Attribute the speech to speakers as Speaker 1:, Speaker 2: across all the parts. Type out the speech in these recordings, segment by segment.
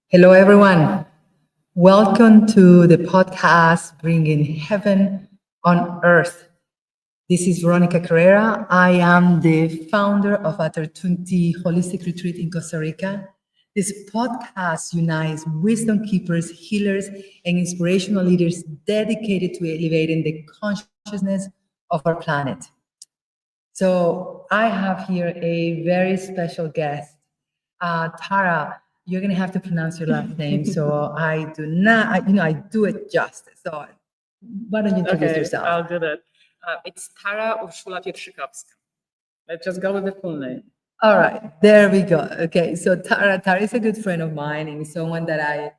Speaker 1: Hello, everyone. Welcome to the podcast Bringing Heaven on Earth. This is Veronica Carrera. I am the founder of Atartunti Holistic Retreat in Costa Rica. This podcast unites wisdom keepers, healers, and inspirational leaders dedicated to elevating the consciousness of our planet. So I have here a very special guest. Tara, you're going to have to pronounce your last name. So I do not, I do it justice. So why don't you introduce yourself?
Speaker 2: I'll do that. It's Tara Urszula Pietrzykowska. Let's just go with the full name.
Speaker 1: All right, there we go. Okay, so Tara is a good friend of mine and someone that I'm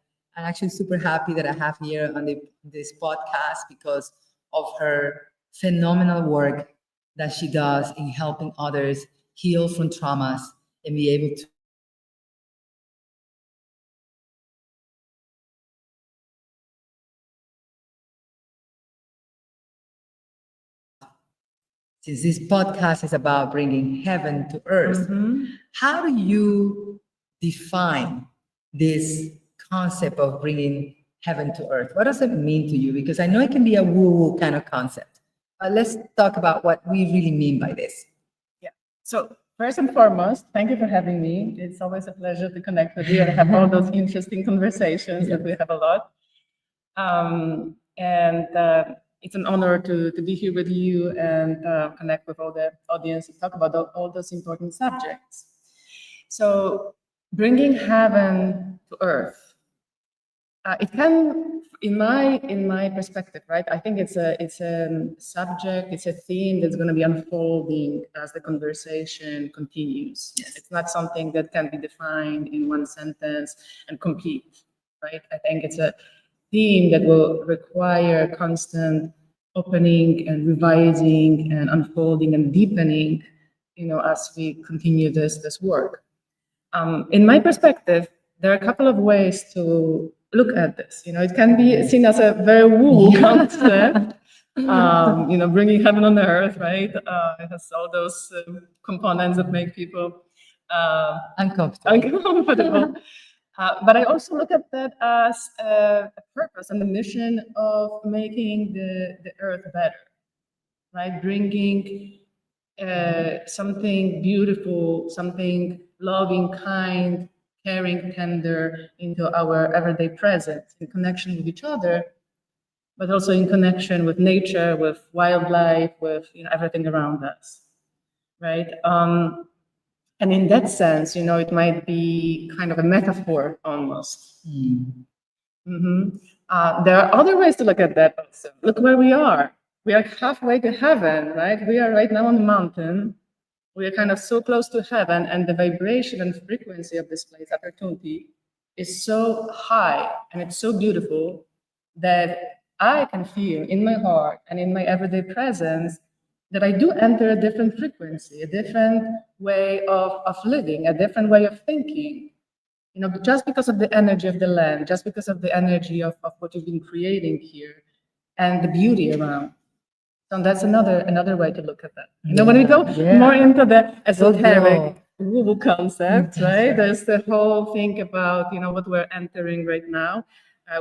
Speaker 1: actually super happy that I have here on this podcast because of her phenomenal work that she does in helping others heal from traumas and be able to since this podcast is about bringing heaven to earth, how do you define this concept of bringing heaven to earth? What does it mean to you? Because I know it can be a woo-woo kind of concept. But let's talk about what we really mean by this.
Speaker 2: Yeah. So first and foremost, thank you for having me. It's always a pleasure to connect with you and have all those interesting conversations that we have a lot. It's an honor to be here with you and connect with all the audience and talk about all those important subjects. So bringing heaven to earth, it can, in my perspective, right? I think it's a subject, it's a theme that's going to be unfolding as the conversation continues. Yes. It's not something that can be defined in one sentence and complete, right? I think it's a theme that will require constant opening and revising and unfolding and deepening, as we continue this work. In my perspective, there are a couple of ways to look at this. It can be seen as a very woo concept, bringing heaven on earth, right? It has all those components that make people uncomfortable. But I also look at that as a purpose and the mission of making the earth better, right? Bringing something beautiful, something loving, kind, caring, tender into our everyday presence in connection with each other, but also in connection with nature, with wildlife, with everything around us, right? And in that sense, it might be kind of a metaphor almost. There are other ways to look at that also. Look where we are. We are halfway to heaven, right? We are right now on the mountain. We are kind of so close to heaven, and the vibration and frequency of this place, Atartunti, is so high and it's so beautiful that I can feel in my heart and in my everyday presence that I do enter a different frequency, a different way of living, a different way of thinking. Just because of the energy of the land, just because of the energy of what you've been creating here and the beauty around. So that's another way to look at that. When we go more into the esoteric woo-woo concept, right? There's the whole thing about, what we're entering right now,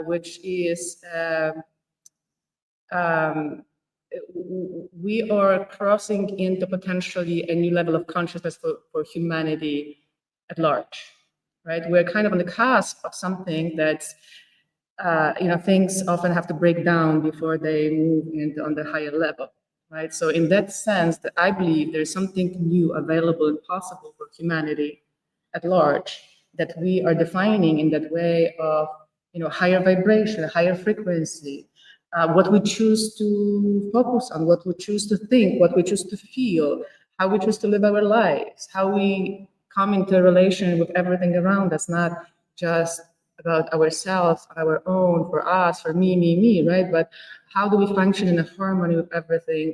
Speaker 2: which is we are crossing into potentially a new level of consciousness for humanity at large, right? We're kind of on the cusp of something that's, things often have to break down before they move into on the higher level, right? So in that sense, that I believe there's something new available and possible for humanity at large that we are defining in that way of, higher vibration, higher frequency, what we choose to focus on, what we choose to think, what we choose to feel, how we choose to live our lives, how we come into a relation with everything around us, not just about ourselves, our own, for us, for me, right? But how do we function in a harmony with everything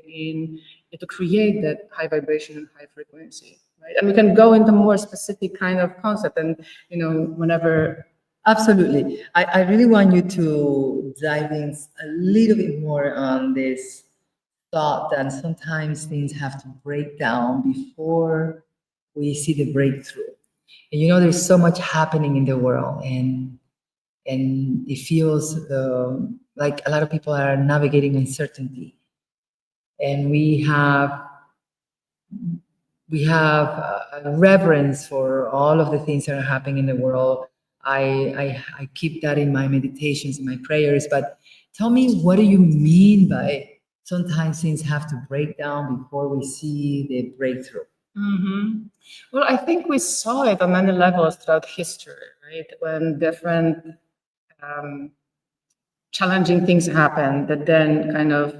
Speaker 2: to create that high vibration and high frequency, right? And we can go into more specific kind of concept and, whenever.
Speaker 1: Absolutely. I really want you to dive in a little bit more on this thought that sometimes things have to break down before we see the breakthrough. And there's so much happening in the world, and it feels like a lot of people are navigating uncertainty, and we have a reverence for all of the things that are happening in the world. I keep that in my meditations, in my prayers. But tell me, what do you mean by sometimes things have to break down before we see the breakthrough?
Speaker 2: hmm Well, I think we saw it on many levels throughout history, right? When different um, challenging things happened that then kind of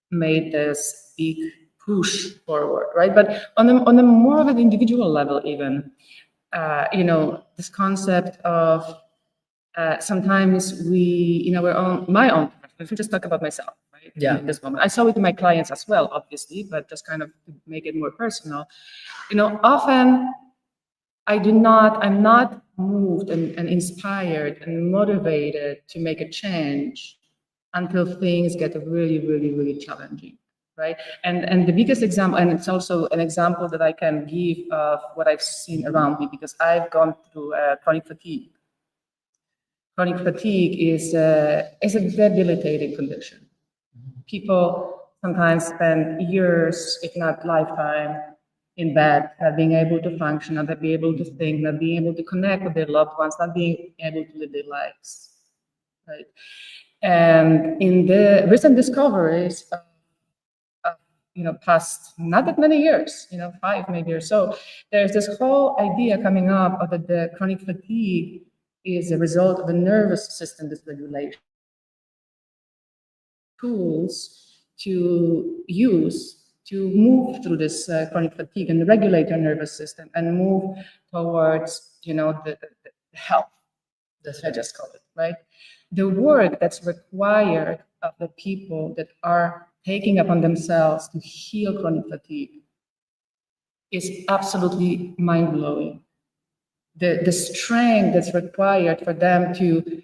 Speaker 2: made this big push forward, right? But on a more of an individual level, even, this concept of sometimes we, in our own, my own, if we just talk about myself, right?
Speaker 1: Yeah.
Speaker 2: In this moment, I saw it in my clients as well, obviously, but just kind of to make it more personal. Often I'm not moved and inspired and motivated to make a change until things get really, really, really challenging, right? And the biggest example, and it's also an example that I can give of what I've seen around me, because I've gone through chronic fatigue. Chronic fatigue is a debilitating condition. People sometimes spend years, if not lifetime, in bed, not being able to function, not being able to think, not being able to connect with their loved ones, not being able to live their lives, right? And in the recent discoveries of past not that many years, 5 maybe or so, there's this whole idea coming up of that the chronic fatigue is a result of a nervous system dysregulation. Tools to use to move through this chronic fatigue and regulate your nervous system and move towards, the health. That's what I just called it, right? The work that's required of the people that are taking upon themselves to heal chronic fatigue is absolutely mind-blowing. The strength that's required for them to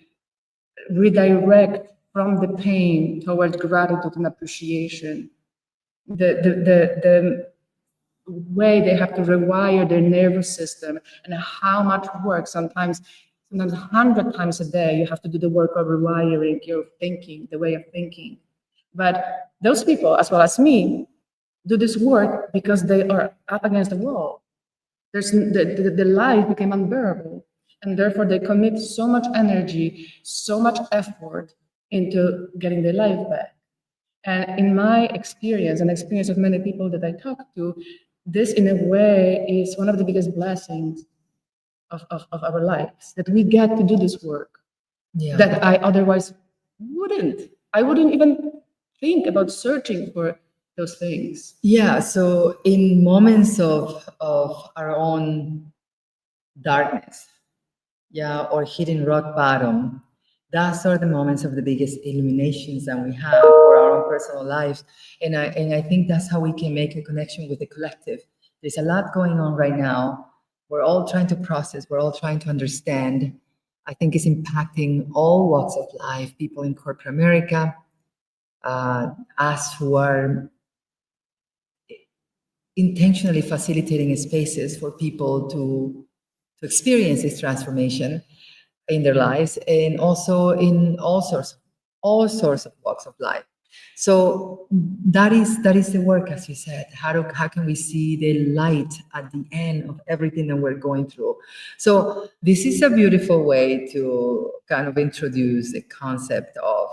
Speaker 2: redirect from the pain towards gratitude and appreciation. The way they have to rewire their nervous system, and how much work, sometimes 100 times a day, you have to do the work of rewiring your thinking, the way of thinking. But those people, as well as me, do this work because they are up against the wall. The life became unbearable, and therefore they commit so much energy, so much effort into getting their life back. And in my experience and experience of many people that I talk to, this in a way is one of the biggest blessings of our lives, that we get to do this work
Speaker 1: Yeah.
Speaker 2: that I otherwise wouldn't. I wouldn't even think about searching for those things.
Speaker 1: Yeah, so in moments of our own darkness, yeah, or hitting rock bottom, those are the moments of the biggest illuminations that we have for our own personal lives. And I think that's how we can make a connection with the collective. There's a lot going on right now. We're all trying to process, we're all trying to understand. I think it's impacting all walks of life, people in corporate America, us who are intentionally facilitating spaces for people to experience this transformation in their lives, and also in all sorts of walks of life. So that is the work, as you said. How can we see the light at the end of everything that we're going through? So this is a beautiful way to kind of introduce the concept of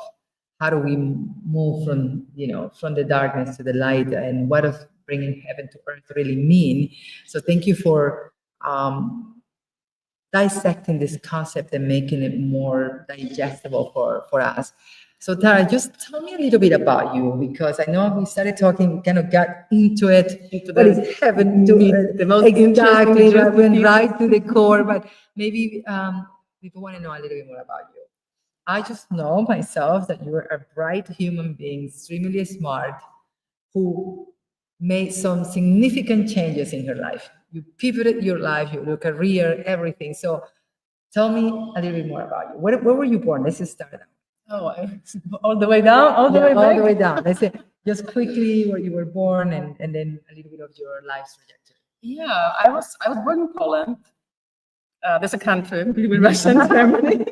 Speaker 1: how do we move from the darkness to the light, and what does bringing heaven to earth really mean. So thank you for dissecting this concept and making it more digestible for us. So Tara, just tell me a little bit about you, because I know we started talking, we kind of got into it.
Speaker 2: Into
Speaker 1: What
Speaker 2: the
Speaker 1: is heaven to earth?
Speaker 2: the most interesting,
Speaker 1: Exactly, right,
Speaker 2: juicy
Speaker 1: went
Speaker 2: piece.
Speaker 1: right to the core, but maybe people want to know a little bit more about you. I just know myself that you're a bright human being, extremely smart, who made some significant changes in your life. You pivoted your life, your career, everything. So tell me a little bit more about you. Where were you born? Let's just start out.
Speaker 2: Oh, all the way down, all the way
Speaker 1: Yeah, all
Speaker 2: back.
Speaker 1: the way down. Let's say Just quickly where you were born and then a little bit of your life's trajectory.
Speaker 2: Yeah, I was born in Poland. There's a country with Russian ceremony.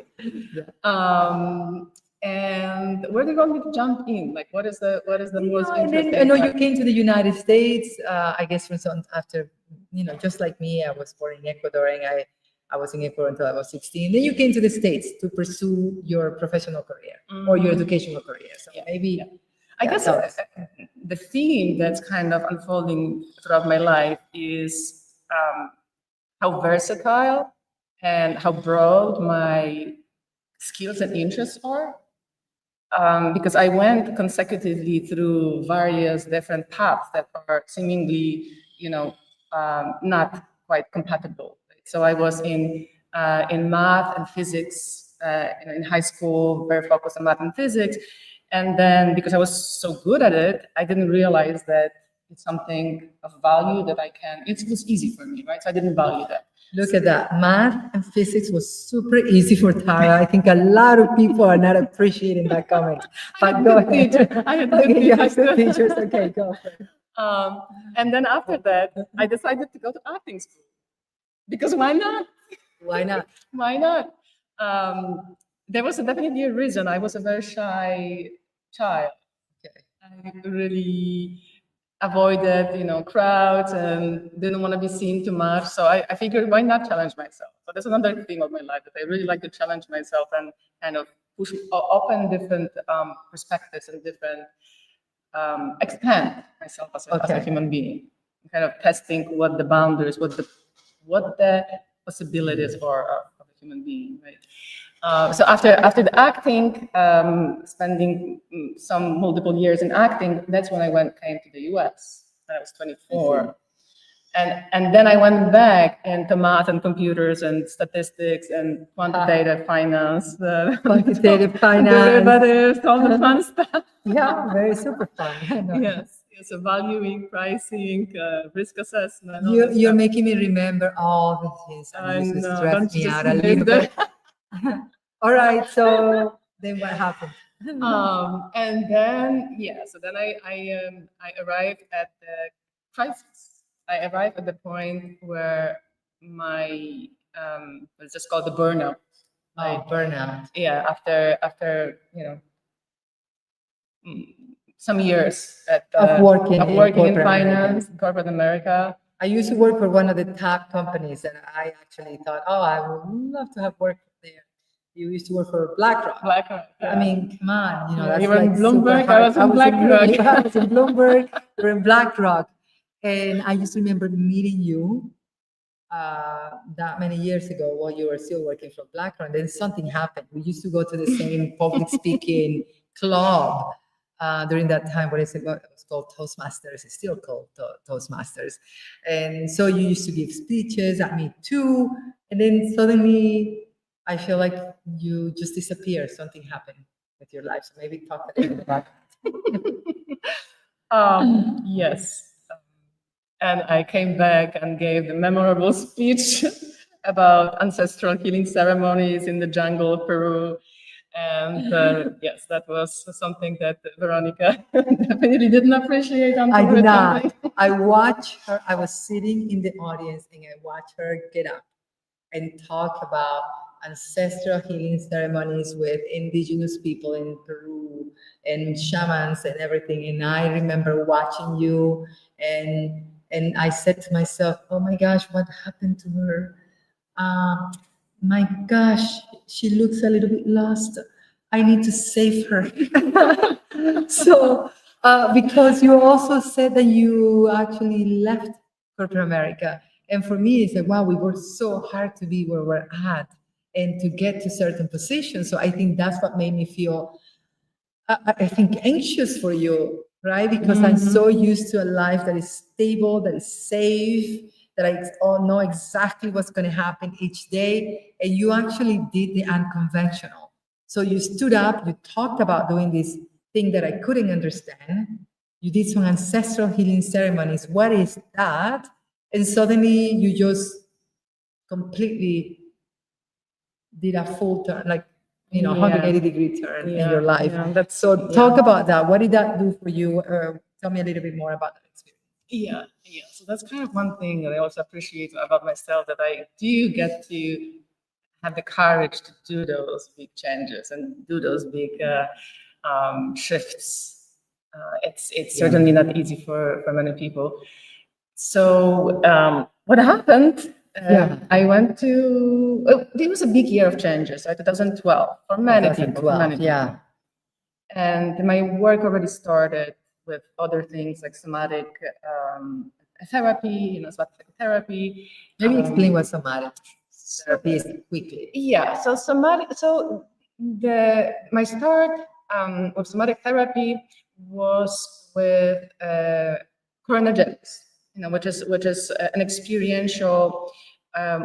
Speaker 2: And where do you want me to jump in? Like, what is the most
Speaker 1: And
Speaker 2: interesting
Speaker 1: then I know you
Speaker 2: part?
Speaker 1: came to the United States. I guess from after, just like me, I was born in Ecuador, and I was in Ecuador until I was 16. Then you came to the States to pursue your professional career or your educational career. So maybe,
Speaker 2: I guess
Speaker 1: tell us.
Speaker 2: the theme that's kind of unfolding throughout my life is how versatile and how broad my skills and interests are. Because I went consecutively through various different paths that are seemingly, not quite compatible. So I was in math and physics in high school, very focused on math and physics, and then because I was so good at it, I didn't realize that it's something of value that I can. It was easy for me, right? So I didn't value that.
Speaker 1: Look at that. Math and physics was super easy for Tara. I think a lot of people are not appreciating that comment. But go ahead.
Speaker 2: I had
Speaker 1: Okay,
Speaker 2: good
Speaker 1: you have
Speaker 2: teachers.
Speaker 1: good teachers. Okay, go for it.
Speaker 2: And then after that, I decided to go to acting school because why not?
Speaker 1: Why not?
Speaker 2: Why not? There was definitely a reason. I was a very shy child.
Speaker 1: Okay.
Speaker 2: I really avoided, crowds and didn't want to be seen too much. So I figured, why not challenge myself? So that's another thing of my life that I really like to challenge myself and kind of push open different perspectives and different expand myself as a
Speaker 1: Okay.
Speaker 2: human being, kind of testing what the boundaries, what the possibilities are of a human being, right? So after the acting, spending some multiple years in acting, that's when I came to the US. When I was 24. And then I went back into math and computers and statistics and quantitative finance,
Speaker 1: Quantitative finance.
Speaker 2: derivatives, all the fun stuff.
Speaker 1: Yeah, very super fun. I know.
Speaker 2: Yes, so valuing, pricing, risk assessment. all
Speaker 1: You,
Speaker 2: that
Speaker 1: you're
Speaker 2: stuff.
Speaker 1: making me remember all the things that
Speaker 2: I
Speaker 1: used to
Speaker 2: know,
Speaker 1: stress
Speaker 2: don't you
Speaker 1: me
Speaker 2: just
Speaker 1: out a
Speaker 2: name
Speaker 1: little
Speaker 2: them?
Speaker 1: bit. All right, so then what happened?
Speaker 2: And then so then I arrived at the crisis. I arrived at the point where my let's just call it the burnout.
Speaker 1: Oh, burnout.
Speaker 2: Yeah, after some years
Speaker 1: Of working
Speaker 2: of
Speaker 1: in
Speaker 2: working in
Speaker 1: corporate
Speaker 2: finance, corporate America.
Speaker 1: I used to work for one of the top companies, and I actually thought, oh, I would love to have worked there. You used to work for BlackRock.
Speaker 2: BlackRock.
Speaker 1: I mean, come on,
Speaker 2: Yeah,
Speaker 1: that's
Speaker 2: you were in
Speaker 1: like super
Speaker 2: Bloomberg,
Speaker 1: hard.
Speaker 2: I was in BlackRock.
Speaker 1: I was in Bloomberg, you were in BlackRock. And I just remember meeting you that many years ago while you were still working for BlackRock. Then something happened. We used to go to the same public speaking club during that time. What is it? It was called Toastmasters. It's still called Toastmasters. And so you used to give speeches at me too. And then suddenly I feel like you just disappeared. Something happened with your life. So maybe talk a little bit about
Speaker 2: Yes. And I came back and gave the memorable speech about ancestral healing ceremonies in the jungle of Peru. And yes, that was something that Veronica definitely didn't appreciate until
Speaker 1: I did not.
Speaker 2: recently.
Speaker 1: I watched her. I was sitting in the audience and I watched her get up and talk about ancestral healing ceremonies with indigenous people in Peru and shamans and everything. And I remember watching you and I said to myself, oh my gosh, what happened to her? My gosh, she looks a little bit lost. I need to save her. So, because you also said that you actually left corporate America. And for me, it's like, wow, we worked so hard to be where we're at and to get to certain positions. So I think that's what made me feel, I think, anxious for you, right? Because I'm so used to a life that is stable, that is safe, that I all know exactly what's going to happen each day. And you actually did the unconventional. So you stood up, you talked about doing this thing that I couldn't understand. You did some ancestral healing ceremonies. What is that? And suddenly you just completely did a full turn, like
Speaker 2: Yeah.
Speaker 1: 180-degree turn in your life.
Speaker 2: Yeah, that's
Speaker 1: So talk about that. What did that do for you? Tell me a little bit more about that experience.
Speaker 2: yeah. So that's kind of one thing that I also appreciate about myself, that I do get to have the courage to do those big changes and do those big shifts. It's certainly not easy for many people. So what happened? I went to. It was a big year of changes, right? 2012 for many people. For many
Speaker 1: 2012, yeah.
Speaker 2: and my work already started with other things like somatic therapy, somatic therapy.
Speaker 1: Maybe explain what somatic therapy is quickly.
Speaker 2: Yeah, so somatic. So my start with somatic therapy was with chronogenics, which is an experiential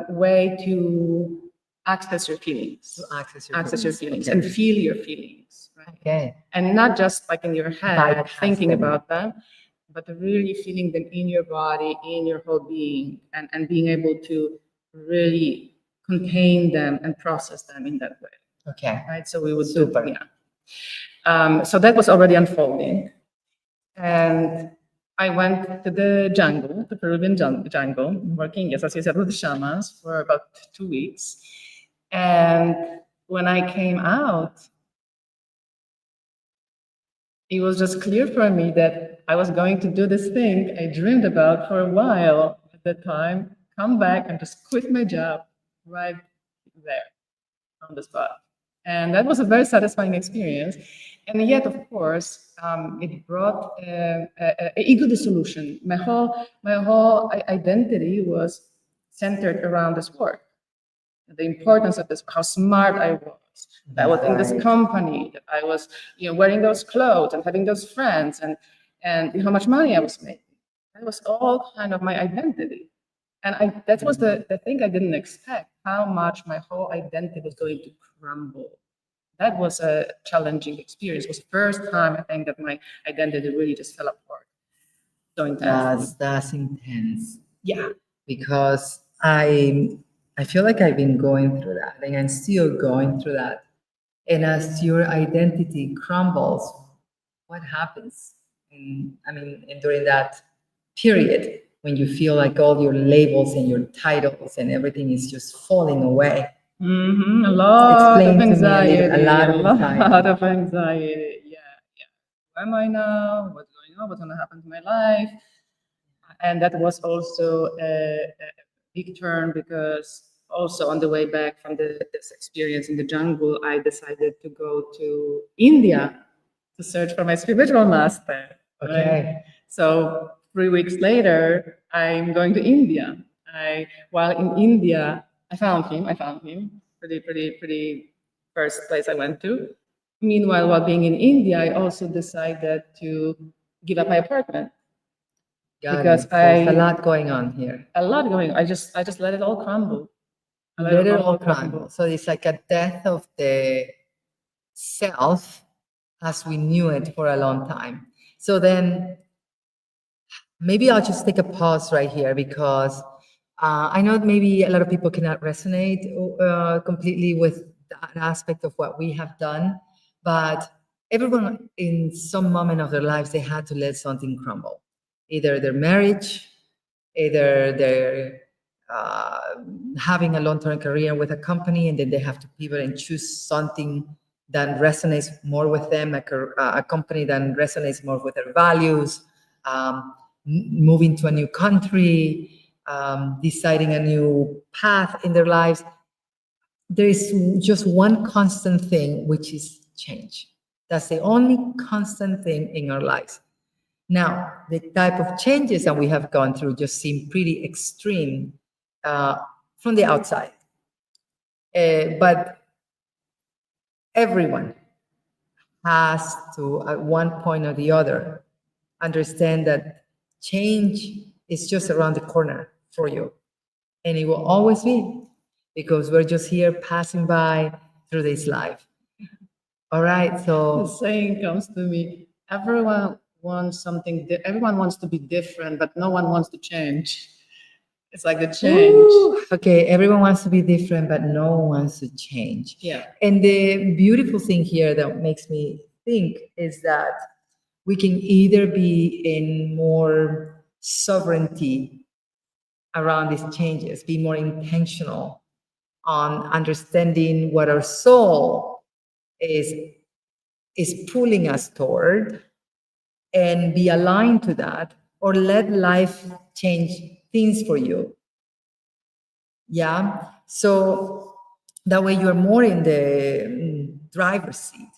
Speaker 2: way to access your feelings,
Speaker 1: To
Speaker 2: access your feelings,
Speaker 1: Okay.
Speaker 2: and feel your feelings, right?
Speaker 1: Okay.
Speaker 2: And not just like in your head
Speaker 1: Bypass
Speaker 2: thinking
Speaker 1: them.
Speaker 2: about them, but really feeling them in your body, in your whole being, and being able to really contain them and process them in that way,
Speaker 1: Okay.
Speaker 2: right? So we would
Speaker 1: Super.
Speaker 2: so that was already unfolding, and I went to the jungle, the Peruvian jungle, working, yes, as you said, with the shamans for about 2 weeks. And when I came out, it was just clear for me that I was going to do this thing I dreamed about for a while at the time, come back and just quit my job right there on the spot. And that was a very satisfying experience. And yet, of course, it brought ego dissolution. My whole identity was centered around this work, the importance of this, how smart I was, that I was in this
Speaker 1: Right.
Speaker 2: company, that I was, wearing those clothes and having those friends, and how much money I was making. That was all kind of my identity. And that was the thing I didn't expect, how much my whole identity was going to crumble. That was a challenging experience. It was the first time I think that my identity really just fell apart so intensely.
Speaker 1: That's intense.
Speaker 2: Yeah.
Speaker 1: Because I feel like I've been going through that and I'm still going through that. And as your identity crumbles, what happens? And during that period when you feel like all your labels and your titles and everything is just falling away.
Speaker 2: Mm-hmm. A lot
Speaker 1: Explain
Speaker 2: of
Speaker 1: to me a
Speaker 2: anxiety.
Speaker 1: little- a lot of anxiety.
Speaker 2: Lot of anxiety. Yeah. Who am I now? What's going on? What's going to happen to my life? And that was also a big turn, because also on the way back from this experience in the jungle, I decided to go to India to search for my spiritual master. Right?
Speaker 1: Okay.
Speaker 2: So 3 weeks later, I'm going to India. While in India, I found him. Pretty first place I went to. Meanwhile, while being in India, I also decided to give up my apartment.
Speaker 1: Got
Speaker 2: Because
Speaker 1: it. So there's a lot going on here.
Speaker 2: a lot going. I just let it all crumble.
Speaker 1: Let it all crumble. So it's like a death of the self as we knew it for a long time. So then maybe I'll just take a pause right here because I know maybe a lot of people cannot resonate completely with that aspect of what we have done, but everyone in some moment of their lives, they had to let something crumble. Either their marriage, either they're having a long-term career with a company and then they have to pivot and choose something that resonates more with them, a company that resonates more with their values, moving to a new country, deciding a new path in their lives. There is just one constant thing, which is change. That's the only constant thing in our lives. Now, the type of changes that we have gone through just seem pretty extreme from the outside. But everyone has to, at one point or the other, understand that change is just around the corner for you. And it will always be, because we're just here passing by through this life. All right,
Speaker 2: The
Speaker 1: so
Speaker 2: saying comes to me: everyone wants something. Everyone wants to be different, but no one wants to change. It's like the change.
Speaker 1: Ooh, okay, everyone wants to be different, but no one wants to change.
Speaker 2: Yeah.
Speaker 1: And the beautiful thing here that makes me think is that we can either be in more sovereignty around these changes, be more intentional on understanding what our soul is is pulling us toward and be aligned to that, or let life change things for you. Yeah. So that way you're more in the driver's seat,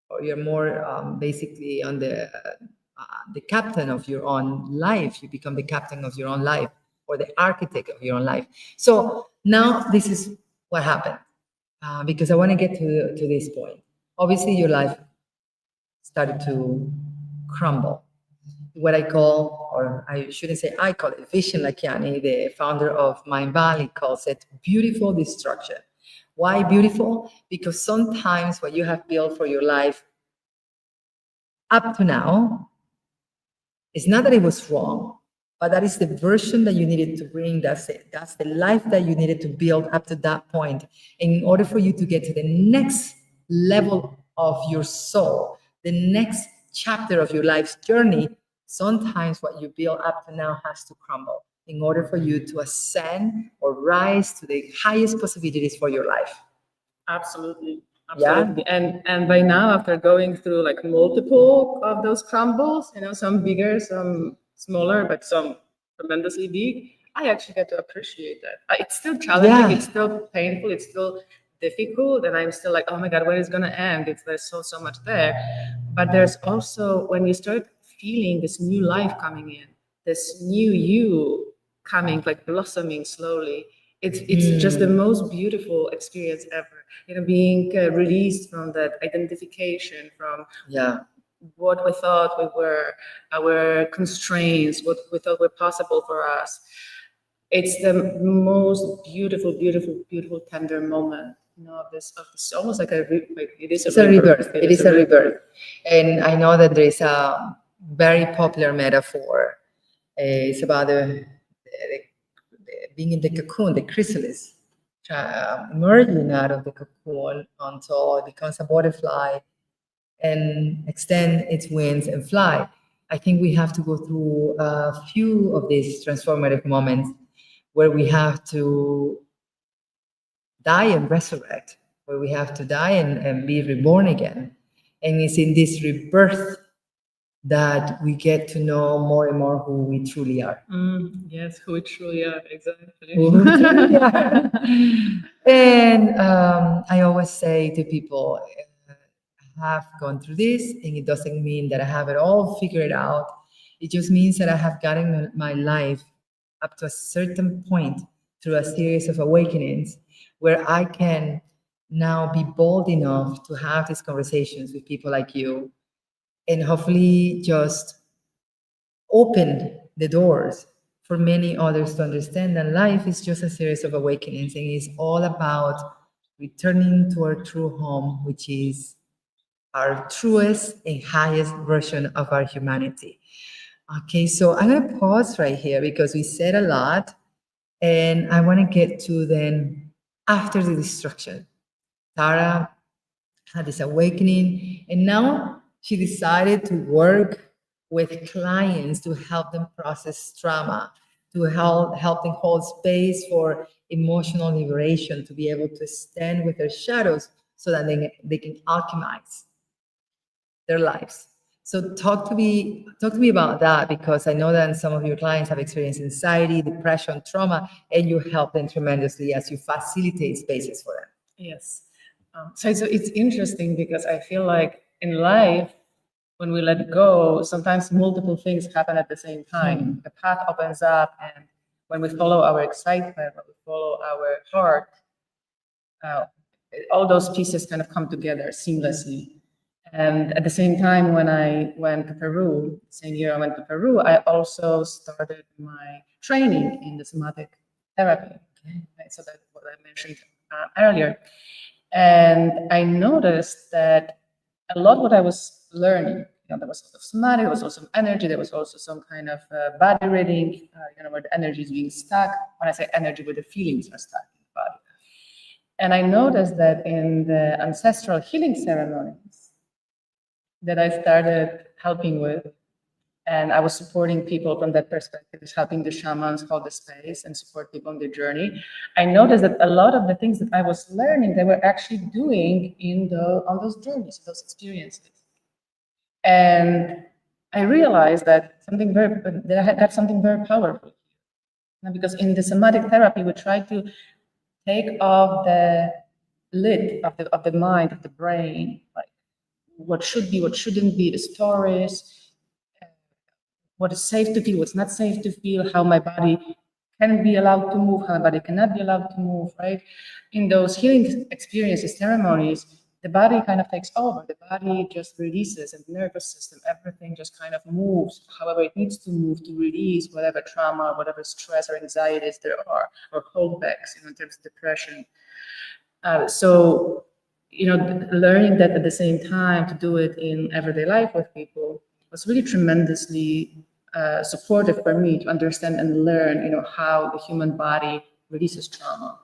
Speaker 1: or you're more basically on the captain of your own life. You become the captain of your own life, or the architect of your own life. So now this is what happened, because I want to get to this point. Obviously, your life started to crumble. What I call, or I shouldn't say I call it, Vishen Lakhiani, the founder of Mind Valley, calls it beautiful destruction. Why beautiful? Because sometimes what you have built for your life up to now, it's not that it was wrong, but that is the version that you needed to bring. That's it. That's the life that you needed to build up to that point. And in order for you to get to the next level of your soul, the next chapter of your life's journey, sometimes what you build up to now has to crumble in order for you to ascend or rise to the highest possibilities for your life.
Speaker 2: Absolutely.
Speaker 1: Yeah.
Speaker 2: Absolutely. And by now, after going through like multiple of those crumbles, some bigger, some smaller, but some tremendously big, I actually get to appreciate that. It's still challenging,
Speaker 1: Yeah.
Speaker 2: it's still painful, it's still difficult, and I'm still like, oh my God, when is it gonna end? There's so much there. But there's also when you start feeling this new life coming in, this new you coming, like blossoming slowly. It's just the most beautiful experience ever. Being released from that identification, from
Speaker 1: Yeah.
Speaker 2: what we thought we were, our constraints, what we thought were possible for us. It's the most beautiful, beautiful, beautiful, tender moment. Of this almost like like it is
Speaker 1: It's
Speaker 2: a
Speaker 1: a
Speaker 2: rebirth.
Speaker 1: rebirth. It is a rebirth. And I know that there is a very popular metaphor. It's about being in the cocoon, the chrysalis, emerging out of the cocoon until it becomes a butterfly and extend its wings and fly. I think we have to go through a few of these transformative moments where we have to die and resurrect, where we have to die and be reborn again. And it's in this rebirth that we get to know more and more who we truly are.
Speaker 2: Yes, who we truly are, exactly.
Speaker 1: Who we truly are. And I always say to people, I have gone through this, and it doesn't mean that I have it all figured out. It just means that I have gotten my life up to a certain point through a series of awakenings where I can now be bold enough to have these conversations with people like you, and hopefully just open the doors for many others to understand that life is just a series of awakenings, and it's all about returning to our true home, which is our truest and highest version of our humanity. Okay, so I'm going to pause right here because we said a lot, and I want to get to then after the destruction. Tara had this awakening, and now she decided to work with clients to help them process trauma, to help them hold space for emotional liberation, to be able to stand with their shadows so that they can alchemize their lives. So talk to me about that, because I know that some of your clients have experienced anxiety, depression, trauma, and you help them tremendously as you facilitate spaces for them.
Speaker 2: Yes. So it's interesting because I feel like in life, when we let go, sometimes multiple things happen at the same time. The path opens up, and when we follow our excitement, when we follow our heart, uh, all those pieces kind of come together seamlessly. And at the same time, when I went to Peru, same year I went to Peru, I also started my training in the somatic therapy. Right? So that's what I mentioned earlier. And I noticed that a lot what I was learning, there was sort of somatic, there was also some energy, there was also some kind of body reading, where the energy is being stuck, when I say energy, where the feelings are stuck in the body. And I noticed that in the ancestral healing ceremonies that I started helping with, and I was supporting people from that perspective, helping the shamans hold the space and support people on their journey. I noticed that a lot of the things that I was learning, they were actually doing on those journeys, those experiences. And I realized that I had something very powerful. Because in the somatic therapy, we try to take off the lid of the mind, of the brain, like what should be, what shouldn't be, the stories, what is safe to feel, what's not safe to feel, how my body can be allowed to move, how my body cannot be allowed to move, right? In those healing experiences, ceremonies, the body kind of takes over. The body just releases, and the nervous system, everything just kind of moves however it needs to move to release whatever trauma, whatever stress or anxieties there are, or holdbacks, in terms of depression. So, learning that at the same time to do it in everyday life with people was really tremendously supportive for me to understand and learn, how the human body releases trauma.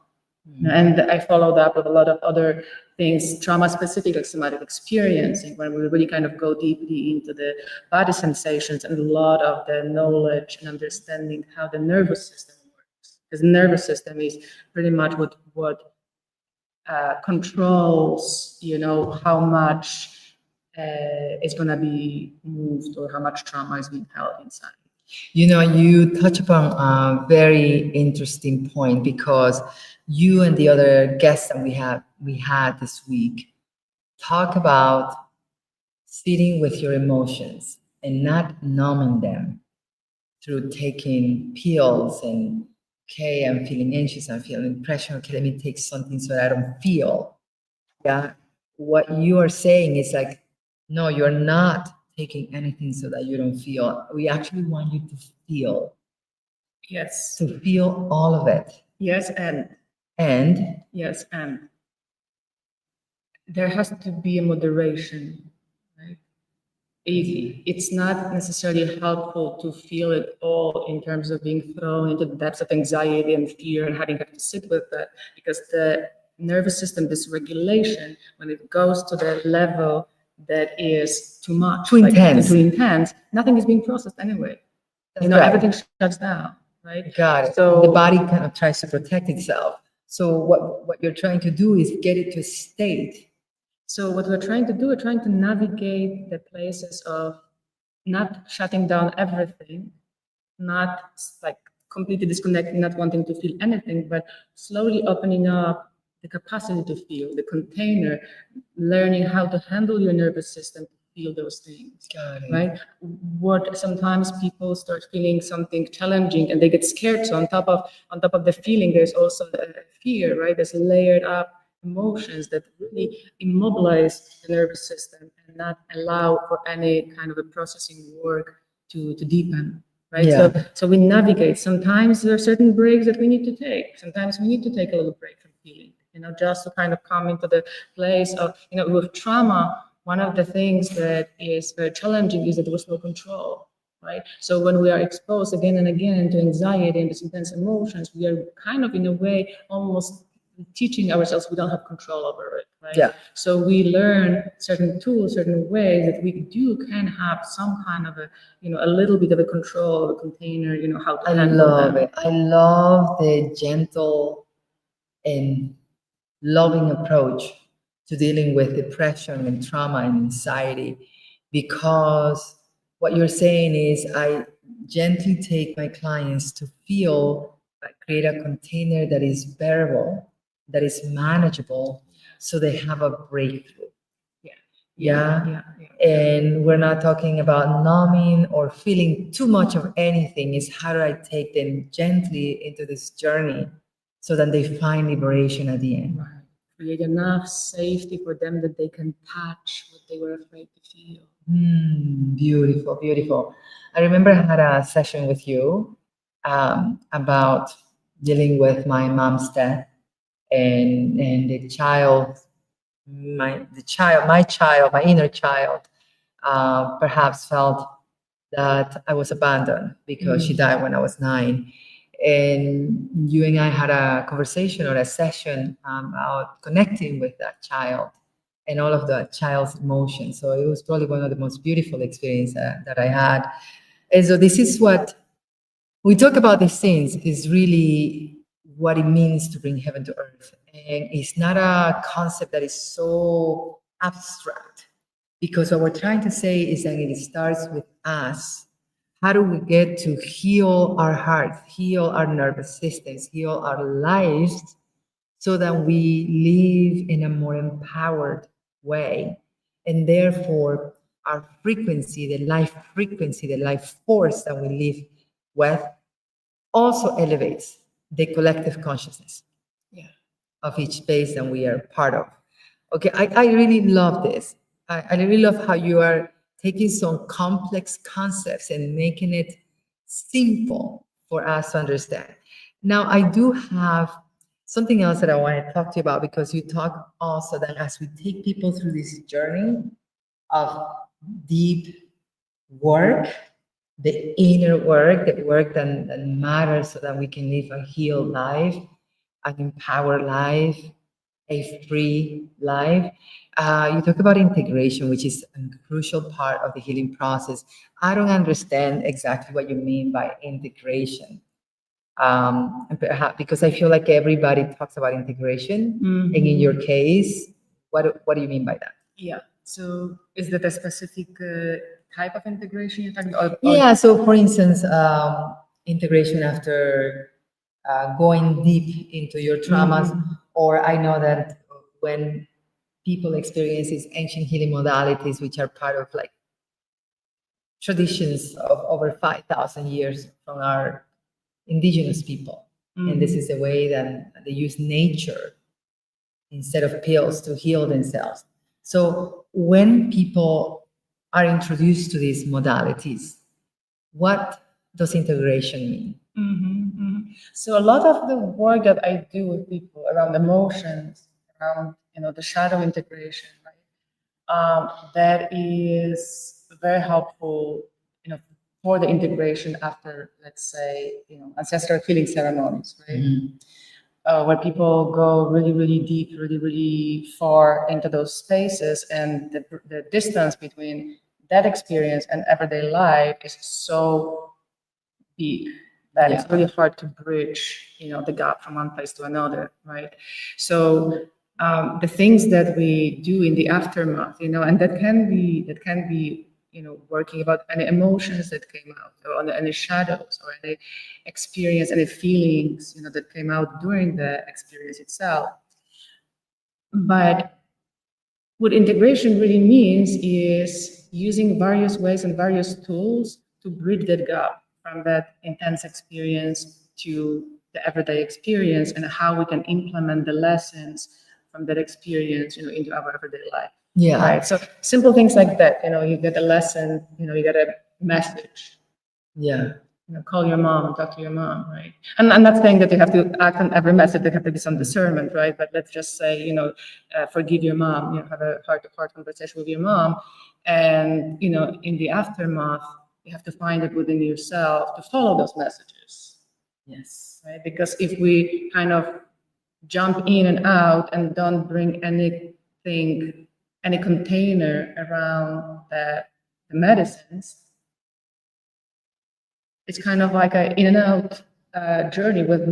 Speaker 2: And I followed up with a lot of other things, trauma-specific, like somatic experiencing, where we really kind of go deeply into the body sensations and a lot of the knowledge and understanding how the nervous system works. Because the nervous system is pretty much what controls, how much is going to be moved or how much trauma is being held inside.
Speaker 1: You touch upon a very interesting point, because you and the other guests that we had this week talk about sitting with your emotions and not numbing them through taking pills and, okay, I'm feeling anxious, I'm feeling depression, okay, let me take something so that I don't feel. Yeah. What you are saying is like, no, you're not taking anything so that you don't feel. We actually want you to feel,
Speaker 2: Yes.
Speaker 1: to feel all of it.
Speaker 2: Yes,
Speaker 1: And
Speaker 2: yes, and there has to be a moderation, right? It's not necessarily helpful to feel it all in terms of being thrown into the depths of anxiety and fear and having to sit with that, because the nervous system dysregulation, when it goes to the level that is too much,
Speaker 1: Too intense.
Speaker 2: too intense, nothing is being processed anyway.
Speaker 1: That's right.
Speaker 2: Everything shuts down, right?
Speaker 1: Got it.
Speaker 2: So
Speaker 1: the body kind of tries to protect itself. So what you're trying to do is get it to a state.
Speaker 2: So what we're trying to do, we're trying to navigate the places of not shutting down everything, not like completely disconnecting, not wanting to feel anything, but slowly opening up the capacity to feel, the container, learning how to handle your nervous system to feel those things.
Speaker 1: Got it.
Speaker 2: Right? What sometimes people start feeling something challenging and they get scared. So on top of the feeling, there's also fear, right? There's layered up emotions that really immobilize the nervous system and not allow for any kind of a processing work to deepen. Right.
Speaker 1: Yeah.
Speaker 2: So we navigate. Sometimes there are certain breaks that we need to take. Sometimes we need to take a little break from feeling, just to kind of come into the place of, with trauma, one of the things that is very challenging is that there was no control. Right. So when we are exposed again and again to anxiety and these intense emotions, we are kind of in a way almost teaching ourselves we don't have control over it, right?
Speaker 1: Yeah.
Speaker 2: So we learn certain tools, certain ways that we can have some kind of a little bit of a control, a container, how to handle
Speaker 1: love
Speaker 2: them.
Speaker 1: it. I love the gentle and loving approach to dealing with depression and trauma and anxiety, because what you're saying is I gently take my clients to feel, create a container that is bearable, that is manageable, so they have a breakthrough. Yeah. And we're not talking about numbing or feeling too much of anything. Is how do I take them gently into this journey so that they find liberation at the end.
Speaker 2: Right. Create enough safety for them that they can touch what they were afraid to feel.
Speaker 1: Beautiful, beautiful. I remember I had a session with you about dealing with my mom's death, and the child, my inner child, perhaps felt that I was abandoned because she died when I was 9. And you and I had a conversation or a session about connecting with that child and all of the child's emotions. So it was probably one of the most beautiful experiences that I had. And so this is what we talk about these things is really what it means to bring heaven to earth. And it's not a concept that is so abstract because what we're trying to say is that it starts with us. How do we get to heal our hearts, heal our nervous systems, heal our lives so that we live in a more empowered way? And therefore, our frequency, the life force that we live with, also elevates the collective consciousness
Speaker 2: Yeah.
Speaker 1: of each space that we are part of. Okay, I really love this. I really love how you are taking some complex concepts and making it simple for us to understand. Now, I do have something else that I want to talk to you about because you talk also that as we take people through this journey of deep work, the inner work, the work that matters so that we can live a healed life, an empowered life, a free life. You talk about integration, which is a crucial part of the healing process. I don't understand exactly what you mean by integration. And perhaps because I feel like everybody talks about integration, and in your case, what do you mean by that?
Speaker 2: Yeah. So is that a specific type of integration you're talking about?
Speaker 1: Yeah, so for instance, integration after going deep into your traumas, or I know that when people experience these ancient healing modalities, which are part of like traditions of over 5,000 years from our indigenous people. And this is the way that they use nature instead of pills to heal themselves. So when people are introduced to these modalities, what does integration mean?
Speaker 2: So a lot of the work that I do with people around emotions, around the shadow integration, right? That is very helpful, for the integration after, let's say, ancestral healing ceremonies, right? Where people go really, really deep, really, really far into those spaces, and the distance between that experience and everyday life is so big that it's really hard to bridge, the gap from one place to another, right? So the things that we do in the aftermath, and that can be working about any emotions that came out, or any shadows, or any experience, any feelings, that came out during the experience itself. But what integration really means is using various ways and various tools to bridge that gap from that intense experience to the everyday experience, and how we can implement the lessons from that experience, into our everyday life.
Speaker 1: Yeah.
Speaker 2: Right. So simple things like that, you get a lesson, you get a message.
Speaker 1: Yeah.
Speaker 2: Call your mom, talk to your mom, right? And I'm not saying that you have to act on every message, there have to be some discernment, right? But let's just say, forgive your mom, have a heart-to-heart conversation with your mom. And, in the aftermath, you have to find it within yourself to follow those messages.
Speaker 1: Yes.
Speaker 2: Right? Because if we kind of jump in and out and don't bring anything, any container around the medicines, it's kind of like a in and out journey with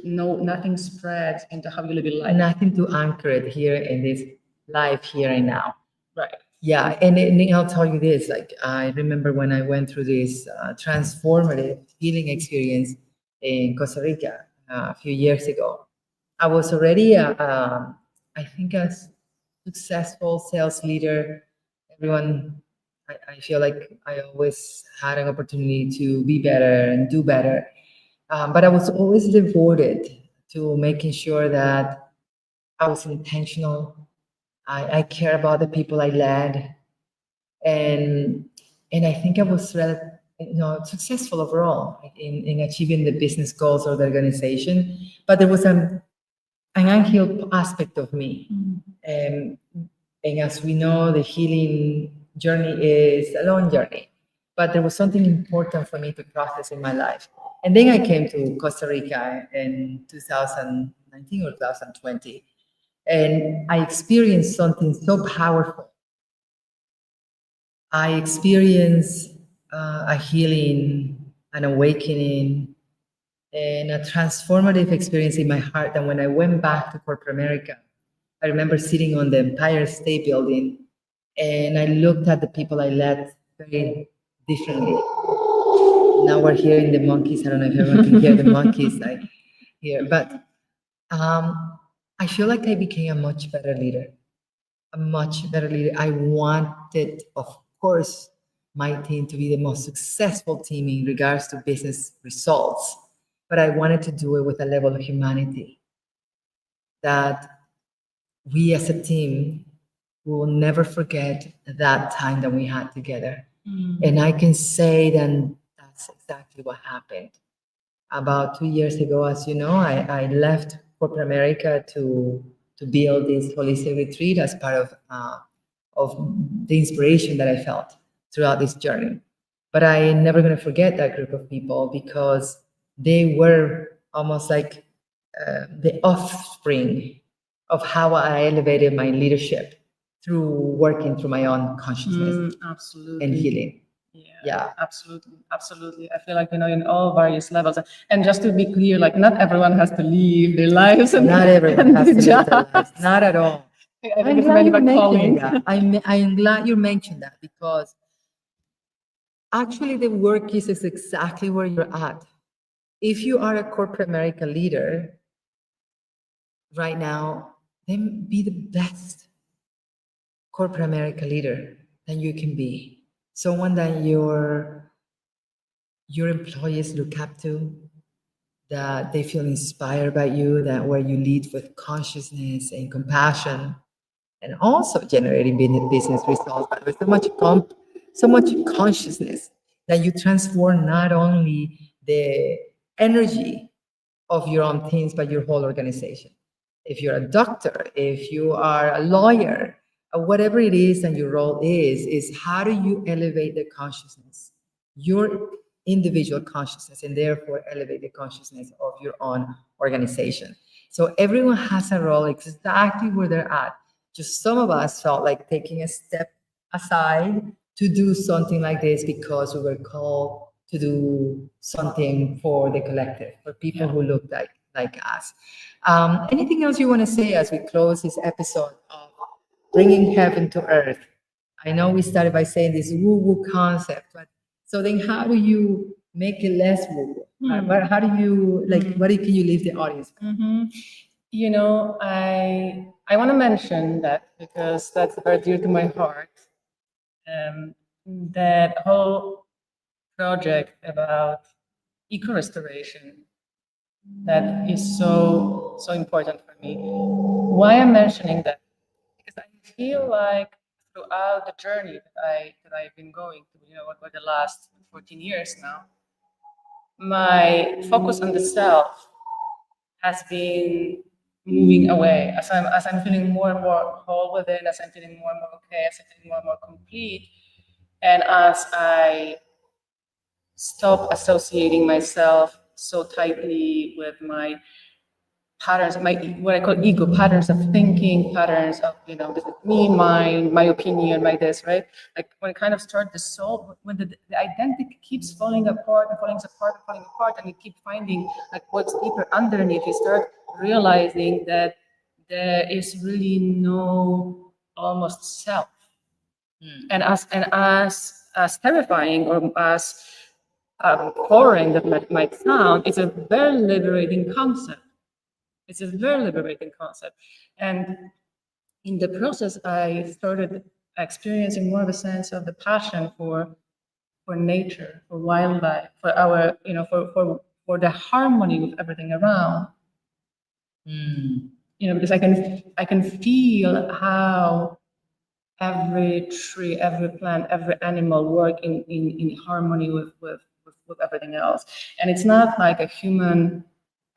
Speaker 2: nothing spreads into how you live your life.
Speaker 1: Nothing to anchor it here in this life here and now.
Speaker 2: Right.
Speaker 1: Yeah, and I'll tell you this, like I remember when I went through this transformative healing experience in Costa Rica a few years ago. I was already, I think, a successful sales leader. Everyone, I feel like I always had an opportunity to be better and do better. But I was always devoted to making sure that I was intentional. I care about the people I led, and I think I was successful overall in achieving the business goals of the organization. But there was an unhealed aspect of me, and as we know, the healing journey is a long journey. But there was something important for me to process in my life, And then I came to Costa Rica in 2019 or 2020, and I experienced something so powerful. I experienced a healing, an awakening, and a transformative experience in my heart. And when I went back to corporate America, I remember sitting on the Empire State Building and I looked at the people I led very differently. Now we're hearing the monkeys. I don't know if everyone can hear the monkeys here, but I feel like I became a much better leader, a much better leader. I wanted, of course, my team to be the most successful team in regards to business results, but I wanted to do it with a level of humanity that we as a team will never forget that time that we had together. And I can say that that's exactly what happened. About 2 years ago, as you know, I left corporate America to build this holistic retreat as part of the inspiration that I felt throughout this journey. But I never going to forget that group of people because they were almost like the offspring of how I elevated my leadership through working through my own consciousness
Speaker 2: Absolutely.
Speaker 1: and healing.
Speaker 2: Yeah,
Speaker 1: Yeah.
Speaker 2: absolutely, absolutely. I feel like, in all various levels. And just to be clear, like not everyone has to leave their lives and
Speaker 1: Not everyone
Speaker 2: and
Speaker 1: has to
Speaker 2: do
Speaker 1: live their
Speaker 2: jobs.
Speaker 1: lives. Not at all.
Speaker 2: I think
Speaker 1: I'm
Speaker 2: it's
Speaker 1: glad
Speaker 2: many
Speaker 1: you
Speaker 2: of a calling.
Speaker 1: mentioned that. I'm glad you mentioned that because actually the work is exactly where you're at. If you are a corporate America leader right now, then be the best corporate America leader that you can be. Someone that your employees look up to, that they feel inspired by you, that where you lead with consciousness and compassion, and also generating business results, but with so much consciousness that you transform not only the energy of your own teams, but your whole organization. If you're a doctor, if you are a lawyer, whatever it is and your role is how do you elevate the consciousness, your individual consciousness, and therefore elevate the consciousness of your own organization. So everyone has a role exactly where they're at. Just some of us felt like taking a step aside to do something like this because we were called to do something for the collective, for people who look like us. Anything else you want to say as we close this episode of bringing heaven to earth? I know we started by saying this woo-woo concept, but so then how do you make it less woo-woo? How do you what can you leave the audience with?
Speaker 2: I want to mention that because that's very dear to my heart. That whole project about eco restoration that is so important for me. Why I'm mentioning that? Because I feel like throughout the journey that I've been going through, for the last 14 years now, my focus on the self has been moving away as I'm feeling more and more whole within, as I'm feeling more and more okay, as I'm feeling more and more complete, and as I stop associating myself so tightly with my patterns, my what I call ego patterns of thinking, patterns of this is me, mine, my opinion, my this, right? Like when I kind of start the soul, when the identity keeps falling apart and falling apart and falling apart, and you keep finding like what's deeper underneath, you start realizing that there is really no almost self. And as terrifying or as foreign that might sound, it's a very liberating concept. It's a very liberating concept. And in the process, I started experiencing more of a sense of the passion for nature, for wildlife, for our, for the harmony with everything around. Because I can feel how every tree, every plant, every animal work in harmony with everything else. And it's not like a human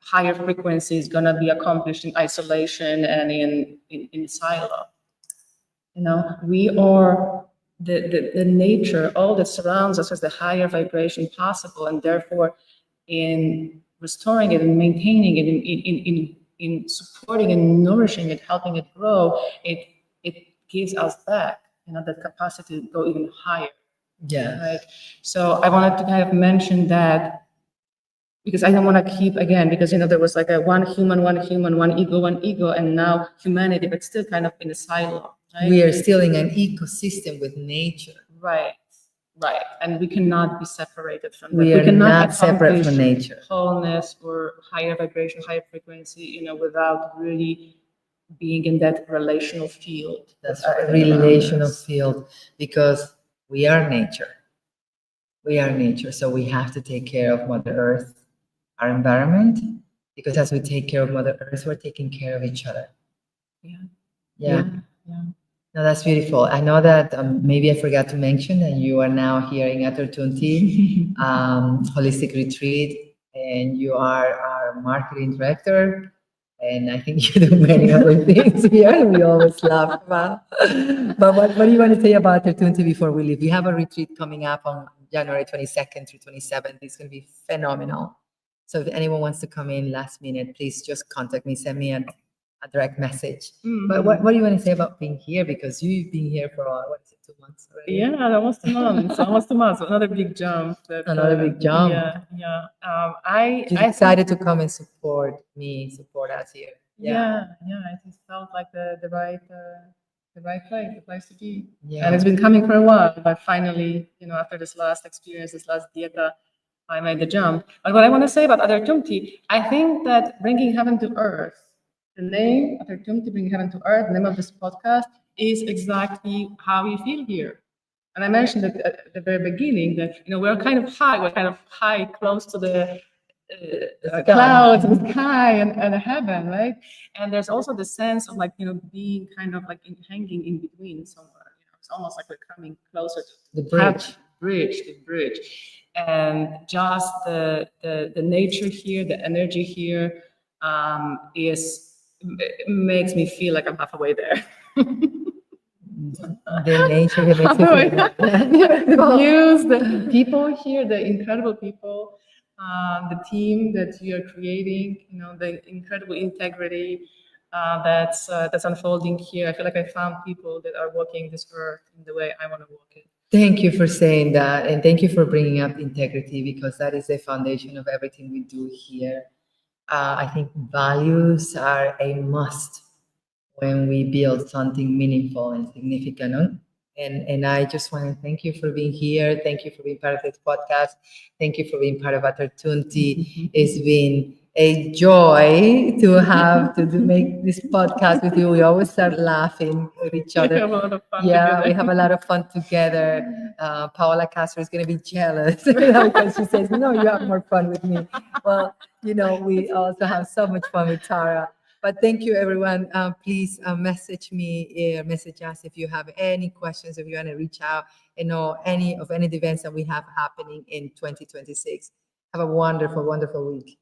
Speaker 2: higher frequency is gonna be accomplished in isolation and in silo. We are the nature, all that surrounds us as the higher vibration possible, and therefore in restoring it and maintaining it, in supporting and nourishing it, helping it grow, it gives us back, that capacity to go even higher.
Speaker 1: Yeah.
Speaker 2: Right. So I wanted to kind of mention that because I don't want to keep again, because there was like a one human, one ego, and now humanity, but still kind of in a silo. Right?
Speaker 1: We are still in an ecosystem with nature.
Speaker 2: Right. Right. And we cannot be separated from that.
Speaker 1: We are
Speaker 2: cannot
Speaker 1: not separate from
Speaker 2: accomplish
Speaker 1: nature.
Speaker 2: wholeness or higher vibration, higher frequency, without really being in that relational field.
Speaker 1: That's
Speaker 2: with
Speaker 1: right,
Speaker 2: everything around
Speaker 1: relational
Speaker 2: us.
Speaker 1: field, because we are nature. We are nature, so we have to take care of Mother Earth, our environment, because as we take care of Mother Earth, we're taking care of each other.
Speaker 2: Yeah.
Speaker 1: Yeah.
Speaker 2: Yeah.
Speaker 1: No, that's beautiful. I know that maybe I forgot to mention that you are now here in Aturtunti Holistic Retreat, and you are our marketing director. And I think you do many other things here, and we always laugh about. But what do you want to say about Aturtunti before we leave? We have a retreat coming up on January 22nd through 27th. It's going to be phenomenal. So if anyone wants to come in last minute, please just contact me, send me a direct message. But what do you want to say about being here? Because you've been here for, what is it, 2 months already?
Speaker 2: Yeah, almost 2 months. Almost 2 months. Another big jump.
Speaker 1: Another big jump.
Speaker 2: Yeah. I
Speaker 1: You decided to come and support me, support us here.
Speaker 2: Yeah. It just felt like the right place to be.
Speaker 1: Yeah.
Speaker 2: And it's been coming for a while, but finally, after this last experience, this last dieta, I made the jump. But what I want to say about Aturtunti, I think that bringing heaven to earth, the name Aturtunti, bringing heaven to earth, the name of this podcast, is exactly how we feel here. And I mentioned at the very beginning that we're kind of high, close to the clouds and sky and heaven, right? And there's also the sense of being kind of hanging in between somewhere. It's almost like we're coming closer to
Speaker 1: the bridge.
Speaker 2: The bridge, and just the nature here, the energy here, makes me feel like I'm halfway there.
Speaker 1: The nature makes you feel
Speaker 2: the views, the people here, the incredible people, the team that you are creating, the incredible integrity that's unfolding here. I feel like I found people that are walking this earth in the way I want to walk it.
Speaker 1: Thank you for saying that, and thank you for bringing up integrity, because that is the foundation of everything we do here. I think values are a must when we build something meaningful and significant. And I just want to thank you for being here. Thank you for being part of this podcast. Thank you for being part of Aturtunti. It's been a joy to make this podcast with you. We always start laughing with each other.
Speaker 2: We have a lot of fun
Speaker 1: Yeah,
Speaker 2: together.
Speaker 1: we have a lot of fun together. Paola Castro is going to be jealous because she says, "No, you have more fun with me." Well, we also have so much fun with Tara. But thank you, everyone. Please message me, message us if you have any questions, if you want to reach out and know any of the events that we have happening in 2026. Have a wonderful, wonderful week.